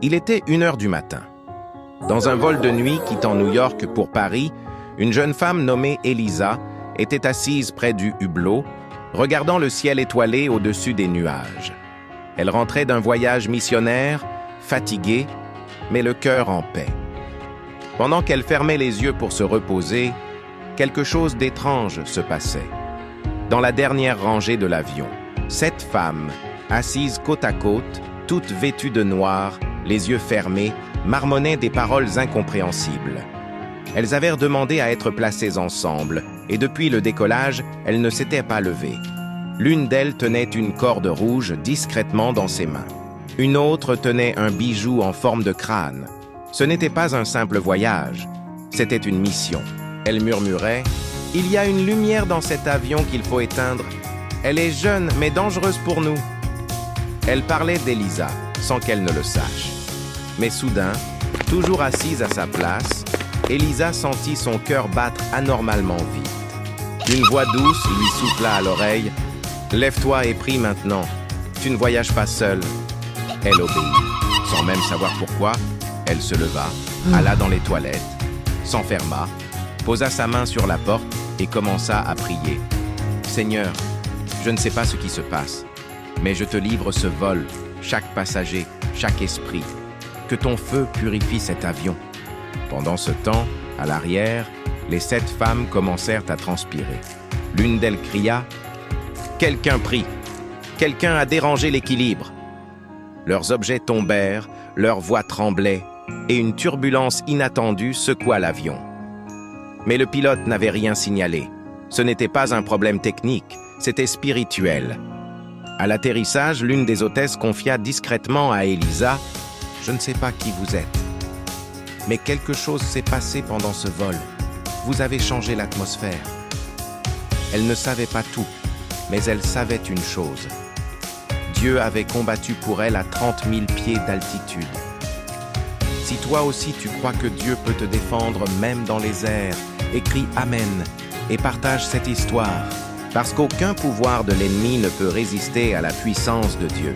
Il était 1 heure du matin. Dans un vol de nuit quittant New York pour Paris, une jeune femme nommée Elisa était assise près du hublot, regardant le ciel étoilé au-dessus des nuages. Elle rentrait d'un voyage missionnaire, fatiguée, mais le cœur en paix. Pendant qu'elle fermait les yeux pour se reposer, quelque chose d'étrange se passait. Dans la dernière rangée de l'avion, 7 femmes, assises côte à côte, toutes vêtues de noir, les yeux fermés, marmonnaient des paroles incompréhensibles. Elles avaient demandé à être placées ensemble, et depuis le décollage, elles ne s'étaient pas levées. L'une d'elles tenait une corde rouge discrètement dans ses mains. Une autre tenait un bijou en forme de crâne. Ce n'était pas un simple voyage, c'était une mission. Elle murmurait « Il y a une lumière dans cet avion qu'il faut éteindre. Elle est jeune, mais dangereuse pour nous. » Elle parlait d'Elisa, sans qu'elle ne le sache. Mais soudain, toujours assise à sa place, Elisa sentit son cœur battre anormalement vite. Une voix douce lui souffla à l'oreille « Lève-toi et prie maintenant. Tu ne voyages pas seule. » Elle obéit. Sans même savoir pourquoi, elle se leva, alla dans les toilettes, s'enferma, posa sa main sur la porte et commença à prier. « Seigneur, je ne sais pas ce qui se passe, mais je te livre ce vol, chaque passager, chaque esprit. Que ton feu purifie cet avion. » Pendant ce temps, à l'arrière, les 7 femmes commencèrent à transpirer. L'une d'elles cria « Quelqu'un prie! Quelqu'un a dérangé l'équilibre !» Leurs objets tombèrent, leurs voix tremblaient, et une turbulence inattendue secoua l'avion. Mais le pilote n'avait rien signalé. Ce n'était pas un problème technique, c'était spirituel. À l'atterrissage, l'une des hôtesses confia discrètement à Elisa « Je ne sais pas qui vous êtes, mais quelque chose s'est passé pendant ce vol. Vous avez changé l'atmosphère. » Elle ne savait pas tout, mais elle savait une chose. Dieu avait combattu pour elle à 30 000 pieds d'altitude. Si toi aussi tu crois que Dieu peut te défendre même dans les airs, écris Amen et partage cette histoire, parce qu'aucun pouvoir de l'ennemi ne peut résister à la puissance de Dieu.